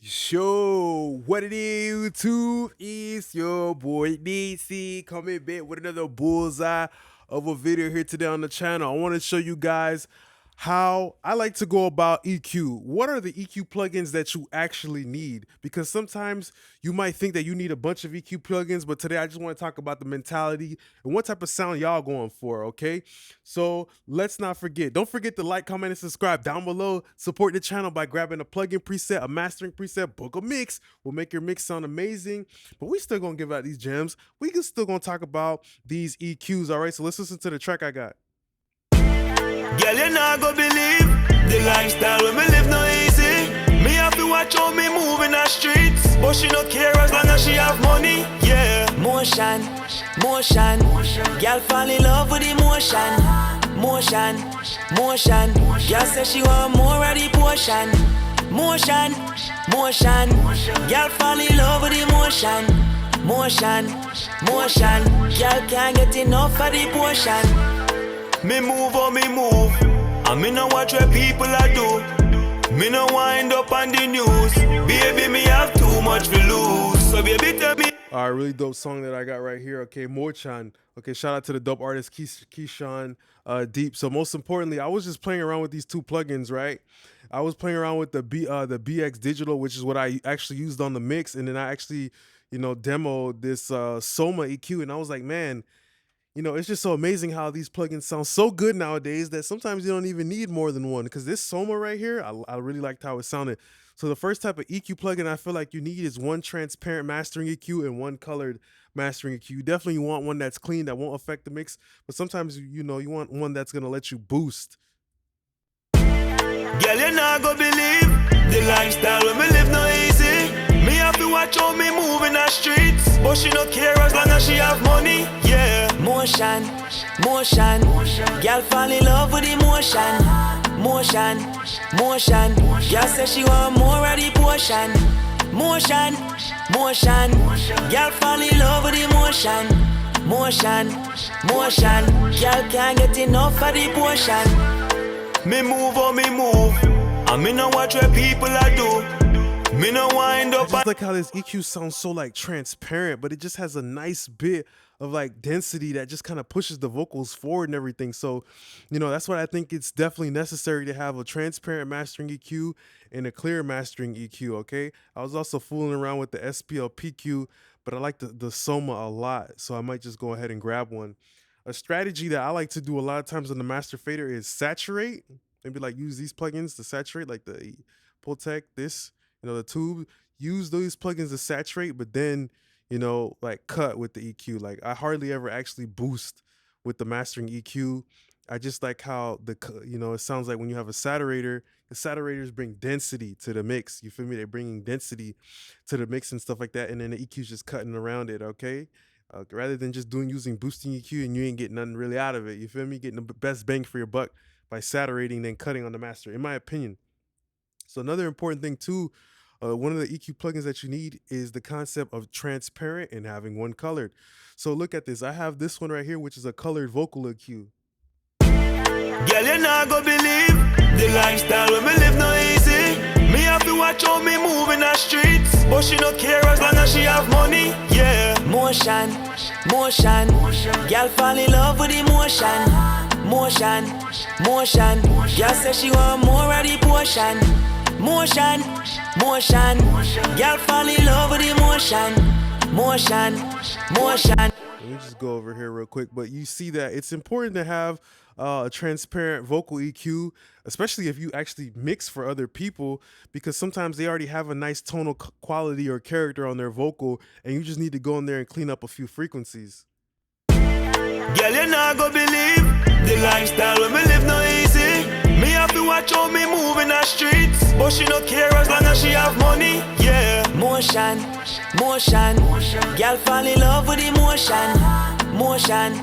Show what it is, YouTube. It's your boy DC coming back with another bullseye of a video here today on the channel. I want to show you guys how I like to go about EQ. What are the EQ plugins that you actually need? Because sometimes you might think that you need a bunch of EQ plugins, but today I just want to talk about the mentality and what type of sound y'all going for, okay? So let's not forget. Don't forget to like, comment, and subscribe down below. Support the channel by grabbing a plugin preset, a mastering preset, book a mix. Will make your mix sound amazing. But we still gonna give out these gems. We can still gonna talk about these EQs. All right, so let's listen to the track I got. Girl, you not go believe the lifestyle when me live no easy. Me have to watch how me move in the streets, but she no care as long as she have money. Yeah, motion, motion. Girl fall in love with emotion. Motion, motion. Girl say she want more of the potion. Motion, motion. Girl fall in love with emotion. Motion, motion. Girl can't get enough of the potion. Me move or me move, and me no watch where people are do. Me no wind up on the news, baby me have too much to lose. So baby tell me. All right, really dope song that I got right here. Okay, Morchan. Okay, shout out to the dope artist Keyshawn Deep. So most importantly, I was just playing around with these two plugins, right? I was playing around with the BX Digital, which is what I actually used on the mix, and then I actually, demoed this Soma EQ, and I was like, man, it's just so amazing how these plugins sound so good nowadays that sometimes you don't even need more than one. Because this Soma right here, I really liked how it sounded. So the first type of EQ plugin I feel like you need is one transparent mastering EQ and one colored mastering EQ. You definitely want one that's clean, that won't affect the mix. But sometimes, you want one that's going to let you boost. Girl, you not go believe the lifestyle when me live no easy. Me have to watch how me move in the streets, but she no care as long as she have money. Yeah, motion, motion. Girl fall in love with emotion. Motion, motion. Girl say she want more of the potion. Motion, motion. Girl fall in love with emotion. Motion, motion. Girl can't get enough of the potion. Me move or me move, and me no watch where people are do. Me no wind up. I just like how this EQ sounds so like transparent, but it just has a nice bit of like density that just kind of pushes the vocals forward and everything. So, that's what I think it's definitely necessary to have a transparent mastering EQ and a clear mastering EQ. Okay, I was also fooling around with the SPL PQ, but I like the Soma a lot, so I might just go ahead and grab one. A strategy that I like to do a lot of times on the master fader is saturate. Maybe like use these plugins to saturate, like the Pultec, this, the tube. Use those plugins to saturate, but then, like cut with the EQ. Like I hardly ever actually boost with the mastering EQ. I just like how it sounds like when you have a saturator, the saturators bring density to the mix. You feel me? They're bringing density to the mix and stuff like that. And then the EQ's just cutting around it, okay? Rather than just using boosting EQ and you ain't getting nothing really out of it. You feel me? Getting the best bang for your buck by saturating then cutting on the master, in my opinion. So another important thing too, one of the EQ plugins that you need is the concept of transparent and having one colored. So look at this. I have this one right here, which is a colored vocal EQ. Girl, you not go believe the lifestyle when me live no easy. Me have to watch how me move in the streets, but she no care as long as she have money. Yeah, motion, motion. Girl fall in love with emotion. Motion, motion. Girl say she want more of the potion. Motion, motion. Girl fall in love with emotion. Motion, motion. Let me just go over here real quick. But you see that it's important to have a transparent vocal EQ, especially if you actually mix for other people, because sometimes they already have a nice tonal quality or character on their vocal, and you just need to go in there and clean up a few frequencies. Girl, you not go believe the lifestyle when me live no easy. Me have to watch how me move in the streets, but she no care as long as she have money. Yeah, motion, motion. Girl fall in love with emotion. Motion.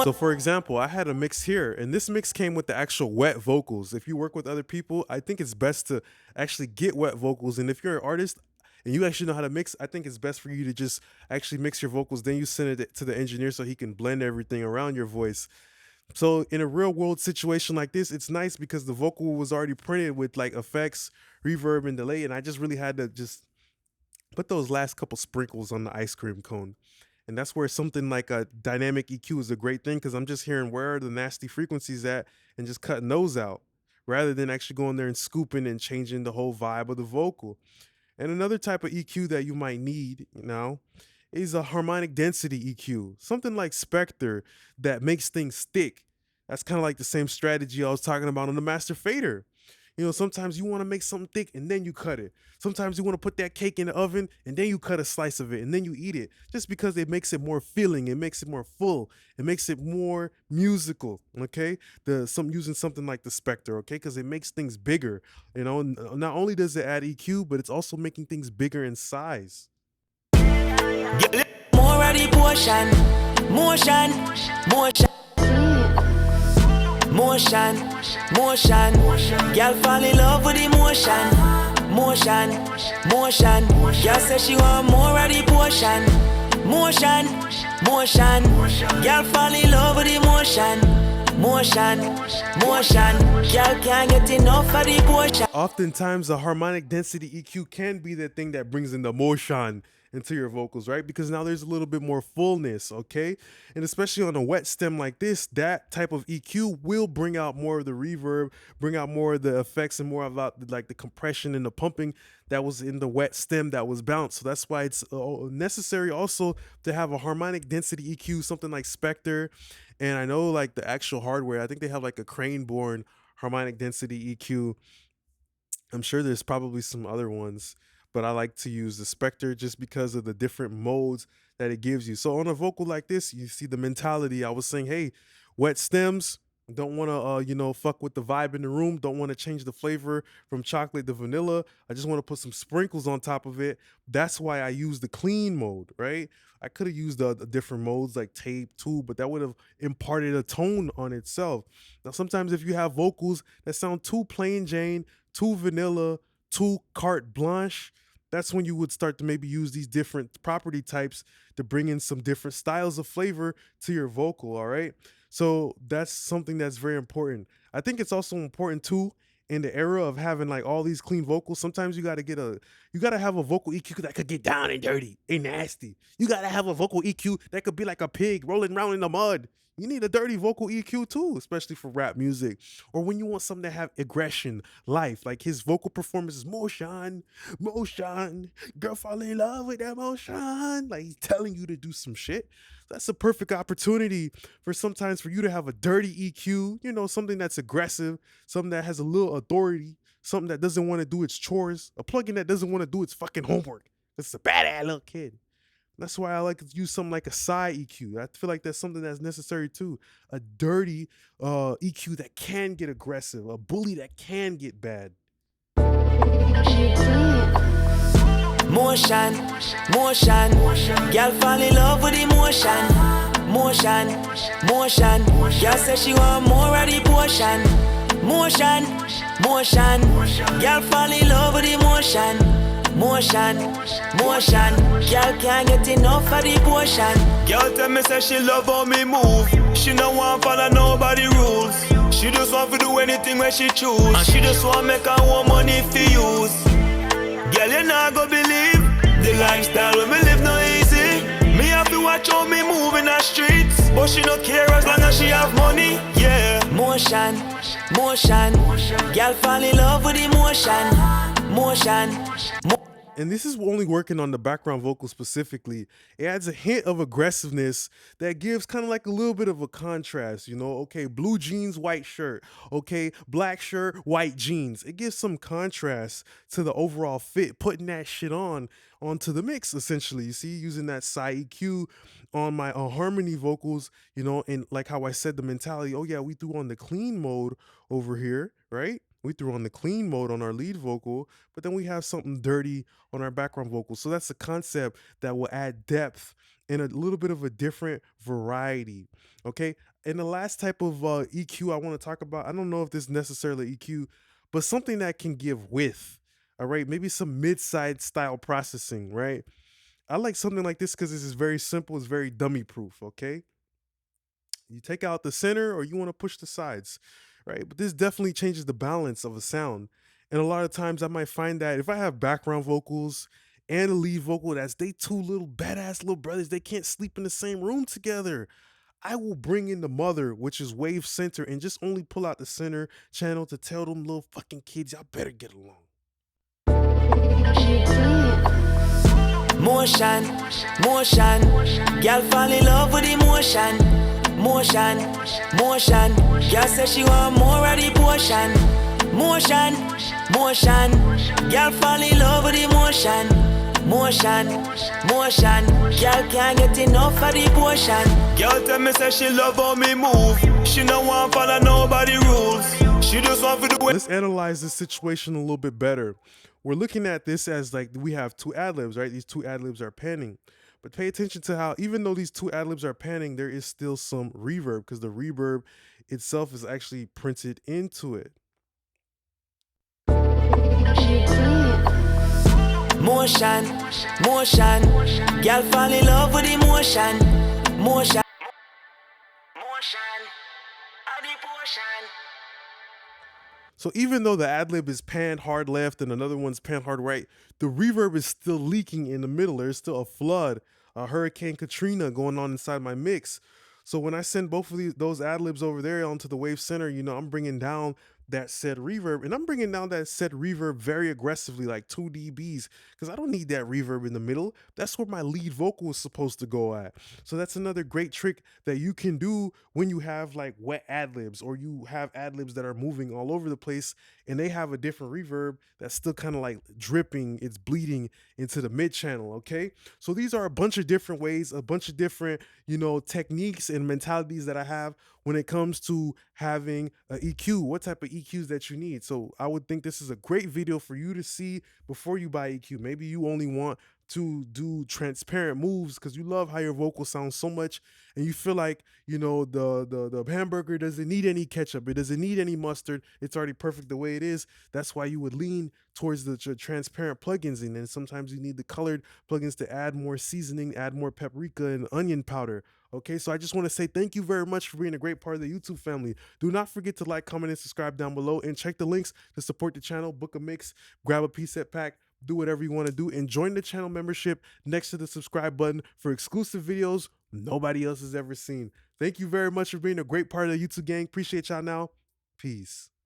So for example, I had a mix here, and this mix came with the actual wet vocals. If you work with other people, I think it's best to actually get wet vocals. And if you're an artist and you actually know how to mix, I think it's best for you to just actually mix your vocals. Then you send it to the engineer so he can blend everything around your voice. So in a real world situation like this, it's nice because the vocal was already printed with like effects, reverb, and delay, and I just really had to just put those last couple sprinkles on the ice cream cone. And that's where something like a dynamic EQ is a great thing because I'm just hearing where are the nasty frequencies at and just cutting those out rather than actually going there and scooping and changing the whole vibe of the vocal. And another type of EQ that you might need, is a harmonic density EQ, something like Spectre that makes things stick. That's kind of like the same strategy I was talking about on the Master Fader. Sometimes you want to make something thick and then you cut it. Sometimes you want to put that cake in the oven and then you cut a slice of it and then you eat it. Just because it makes it more filling, it makes it more full, it makes it more musical. Okay, using something like the Spectre. Okay, because it makes things bigger. Not only does it add EQ, but it's also making things bigger in size. More of the potion, motion, motion. Motion, motion, girl fall in love with the motion. Motion, motion, girl say she want more of the potion. Motion, motion, girl fall in love with the motion. Motion, motion, girl can't get enough of the potion. Oftentimes, a harmonic density EQ can be the thing that brings in the motion into your vocals, right? Because now there's a little bit more fullness, okay? And especially on a wet stem like this, that type of EQ will bring out more of the reverb, bring out more of the effects, and more about like the compression and the pumping that was in the wet stem that was bounced. So that's why it's necessary also to have a harmonic density EQ, something like Spectre. And I know like the actual hardware, I think they have like a crane born harmonic density EQ. I'm sure there's probably some other ones, but I like to use the Spectre just because of the different modes that it gives you. So on a vocal like this, you see the mentality. I was saying, hey, wet stems, don't want to fuck with the vibe in the room, don't want to change the flavor from chocolate to vanilla. I just want to put some sprinkles on top of it. That's why I use the clean mode, right? I could have used the different modes like tape too, but that would have imparted a tone on itself. Now, sometimes if you have vocals that sound too plain Jane, too vanilla, too carte blanche, that's when you would start to maybe use these different property types to bring in some different styles of flavor to your vocal. All right. So that's something that's very important. I think it's also important too in the era of having like all these clean vocals. Sometimes you gotta have a vocal EQ that could get down and dirty and nasty. You gotta have a vocal EQ that could be like a pig rolling around in the mud. You need a dirty vocal EQ too, especially for rap music. Or when you want something to have aggression, life. Like his vocal performance is motion, motion, girl fall in love with that motion. Like he's telling you to do some shit. That's a perfect opportunity for sometimes for you to have a dirty EQ, something that's aggressive, something that has a little authority, something that doesn't want to do its chores, a plugin that doesn't want to do its fucking homework. It's a badass little kid. That's why I like to use something like a side EQ. I feel like that's something that's necessary too. A dirty EQ that can get aggressive, a bully that can get bad. Motion, motion, girl fall in love with the motion. Motion, motion, girl say she want more of the potion. Motion, motion, girl fall in love with the motion. Motion, motion, girl can't get enough of the potion. Girl tell me say she love how me move. She no want follow nobody rules. She just want to do anything where she choose. And she just want make her own money for use. Girl, you not go believe the lifestyle when me live no easy. Me have to watch how me move in the streets, but she no care as long as she have money. Yeah. Motion, motion, girl fall in love with the motion. Motion. And this is only working on the background vocal specifically. It adds a hint of aggressiveness that gives kind of like a little bit of a contrast, Okay, blue jeans, white shirt. Okay, black shirt, white jeans. It gives some contrast to the overall fit, putting that shit onto the mix, essentially. You see, using that side EQ on my harmony vocals, and like how I said the mentality, oh yeah, we threw on the clean mode over here, right? We threw on the clean mode on our lead vocal, but then we have something dirty on our background vocal. So that's a concept that will add depth and a little bit of a different variety. Okay. And the last type of EQ I want to talk about, I don't know if this is necessarily EQ, but something that can give width. All right. Maybe some mid-side style processing, right? I like something like this because this is very simple, it's very dummy proof. Okay. You take out the center or you want to push the sides, right? But this definitely changes the balance of a sound. And a lot of times I might find that if I have background vocals and a lead vocal that's they two little badass little brothers, they can't sleep in the same room together. I will bring in the mother, which is wave center, and just only pull out the center channel to tell them little fucking kids, y'all better get along. Motion, motion, girl fall in love with emotion. Motion, motion, girl say she want more of the potion. Motion, motion, girl fall in love with emotion. Motion, motion, girl can't get enough of the potion. Girl tell me say she love how me move. She no want follow nobody rules. She just want to do it. Let's analyze this situation a little bit better. We're looking at this as like we have two ad-libs, right? These two ad-libs are panning. But pay attention to how even though these two ad-libs are panning, there is still some reverb because the reverb itself is actually printed into it. Motion, motion, girl fall in love with emotion. Motion, motion, a the potion. So even though the ad-lib is panned hard left and another one's panned hard right, the reverb is still leaking in the middle. There's still a flood, a Hurricane Katrina going on inside my mix. So when I send both of those ad-libs over there onto the wave center, you know, I'm bringing down that said reverb, and I'm bringing down that said reverb very aggressively, like 2 dBs, because I don't need that reverb in the middle. That's where my lead vocal is supposed to go at. So that's another great trick that you can do when you have like wet ad-libs or you have ad-libs that are moving all over the place and they have a different reverb that's still kind of like dripping, it's bleeding into the mid channel, okay? So these are a bunch of different ways, a bunch of different, you know, techniques and mentalities that I have when it comes to having an EQ, what type of EQs that you need. So I would think this is a great video for you to see before you buy EQ. Maybe you only want to do transparent moves because you love how your vocal sounds so much and you feel like, you know, the hamburger doesn't need any ketchup, it doesn't need any mustard, it's already perfect the way it is. That's why you would lean towards the transparent plugins, and then sometimes you need the colored plugins to add more seasoning, add more paprika and onion powder. Okay, so I just want to say thank you very much for being a great part of the YouTube family. Do not forget to like, comment, and subscribe down below, and check the links to support the channel, book a mix, grab a preset pack, do whatever you want to do, and join the channel membership next to the subscribe button for exclusive videos nobody else has ever seen. Thank you very much for being a great part of the YouTube gang. Appreciate y'all now. Peace.